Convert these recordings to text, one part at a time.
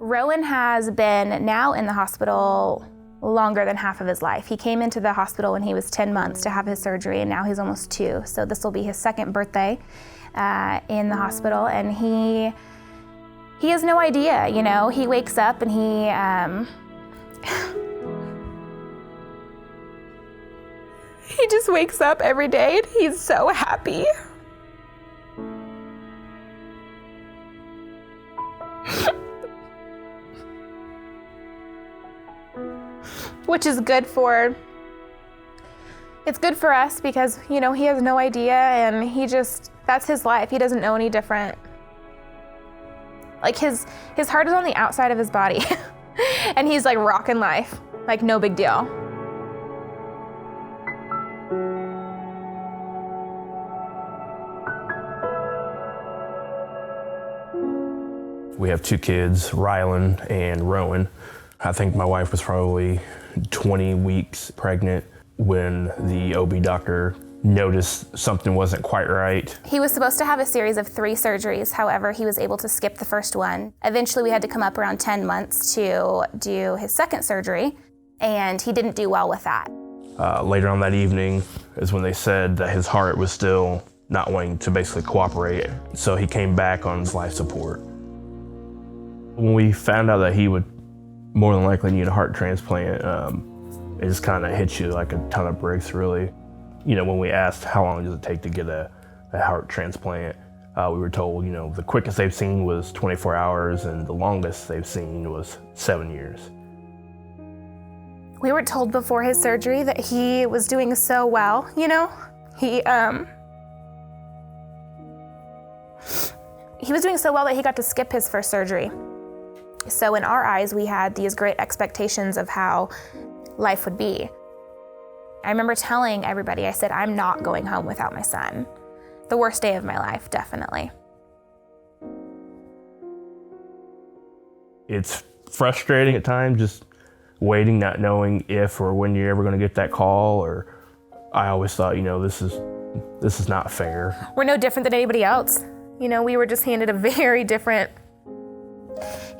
Rohen has been now in the hospital longer than half of his life. He came into the hospital when he was 10 months to have his surgery, and now he's almost 2. So this will be his 2nd birthday in the hospital, and he has no idea, you know. He wakes up and he just wakes up every day and he's so happy. Which is good for us because, you know, he has no idea, and that's his life. He doesn't know any different. Like his heart is on the outside of his body and he's like rocking life, like no big deal. We have 2 kids, Rylan and Rohen. I think my wife was probably 20 weeks pregnant when the OB doctor noticed something wasn't quite right. He was supposed to have a series of 3 surgeries. However, he was able to skip the first one. Eventually, we had to come up around 10 months to do his 2nd surgery, and he didn't do well with that. Later on that evening is when they said that his heart was still not wanting to basically cooperate, so he came back on his life support. When we found out that he would more than likely need a heart transplant, it just kind of hit you like a ton of bricks, really. You know, when we asked how long does it take to get a heart transplant, we were told, you know, the quickest they've seen was 24 hours and the longest they've seen was 7 years. We were told before his surgery that he was doing so well, you know? He was doing so well that he got to skip his first surgery. So in our eyes, we had these great expectations of how life would be. I remember telling everybody, I said, I'm not going home without my son. The worst day of my life, definitely. It's frustrating at times, just waiting, not knowing if or when you're ever going to get that call. Or I always thought, you know, this is not fair. We're no different than anybody else. You know, we were just handed a very different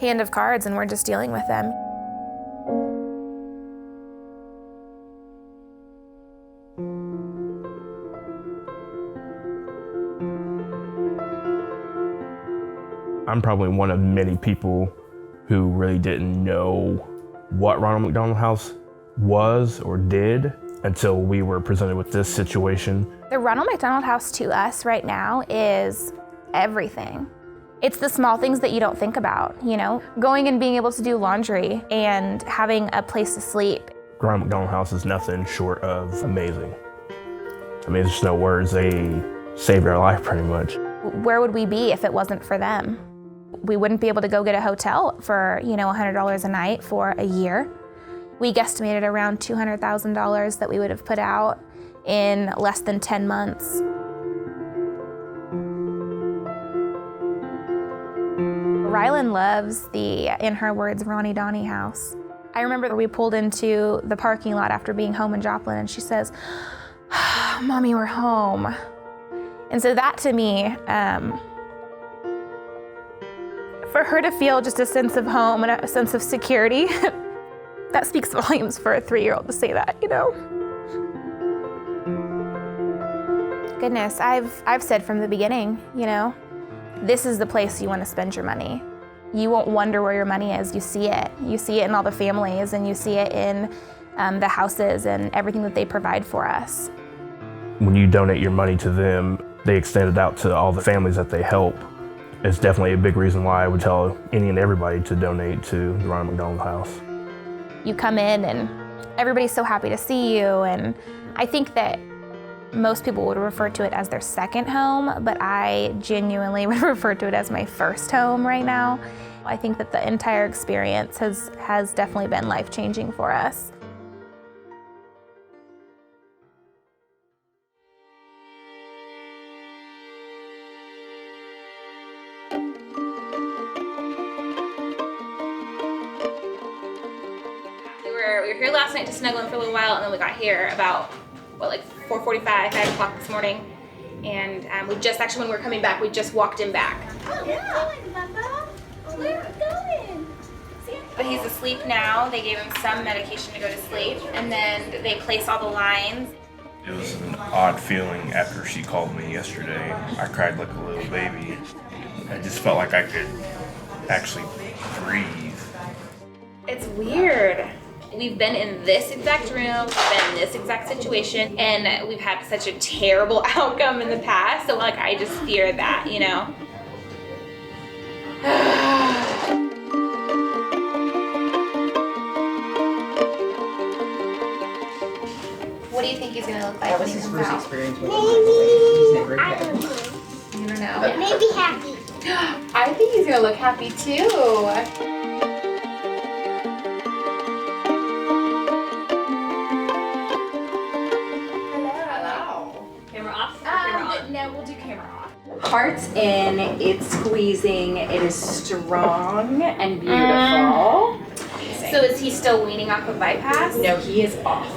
hand of cards, and we're just dealing with them. I'm probably one of many people who really didn't know what Ronald McDonald House was or did until we were presented with this situation. The Ronald McDonald House to us right now is everything. It's the small things that you don't think about, you know? Going and being able to do laundry and having a place to sleep. Ronald McDonald House is nothing short of amazing. I mean, there's no words. They saved our life pretty much. Where would we be if it wasn't for them? We wouldn't be able to go get a hotel for, you know, $100 a night for a year. We guesstimated around $200,000 that we would have put out in less than 10 months. Rylan loves the, in her words, Ronnie Donnie house. I remember we pulled into the parking lot after being home in Joplin, and she says, Mommy, we're home. And so that to me, for her to feel just a sense of home and a sense of security, that speaks volumes for a 3-year-old to say that, you know? Goodness, I've said from the beginning, you know, this is the place you want to spend your money. You won't wonder where your money is. You see it. You see it in all the families, and you see it in the houses and everything that they provide for us. When you donate your money to them, they extend it out to all the families that they help. It's definitely a big reason why I would tell any and everybody to donate to the Ronald McDonald House. You come in and everybody's so happy to see you, and I think that most people would refer to it as their second home, but I genuinely would refer to it as my first home right now. I think that the entire experience has definitely been life-changing for us. We were here last night to snuggle in for a little while, and then we got here about, like 4:45, 5 o'clock this morning. And we just, actually when we were coming back, we just walked in back. Oh, where are you going, Papa? Where are we going? But he's asleep now. They gave him some medication to go to sleep, and then they place all the lines. It was an odd feeling after she called me yesterday. I cried like a little baby. I just felt like I could actually breathe. It's weird. We've been in this exact room, we've been in this exact situation, and we've had such a terrible outcome in the past, so like I just fear that, you know? What do you think he's gonna look like? That when was he his comes first out? experience with him. He's never I had don't one. know. You don't know. Maybe happy. I think he's gonna look happy too. Camera off? Camera on? No, we'll do camera off. Heart's in, it's squeezing, it is strong and beautiful. Amazing. So is he still weaning off of bypass? No, he is off.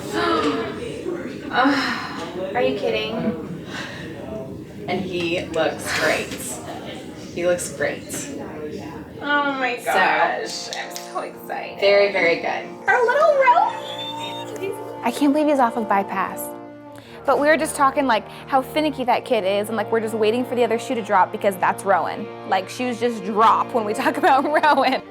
Are you kidding? And he looks great. He looks great. Oh my gosh. I'm so excited. Very, very good. Our little Rohen. I can't believe he's off of bypass. But we were just talking like how finicky that kid is, and like we're just waiting for the other shoe to drop because that's Rohen. Like shoes just drop when we talk about Rohen.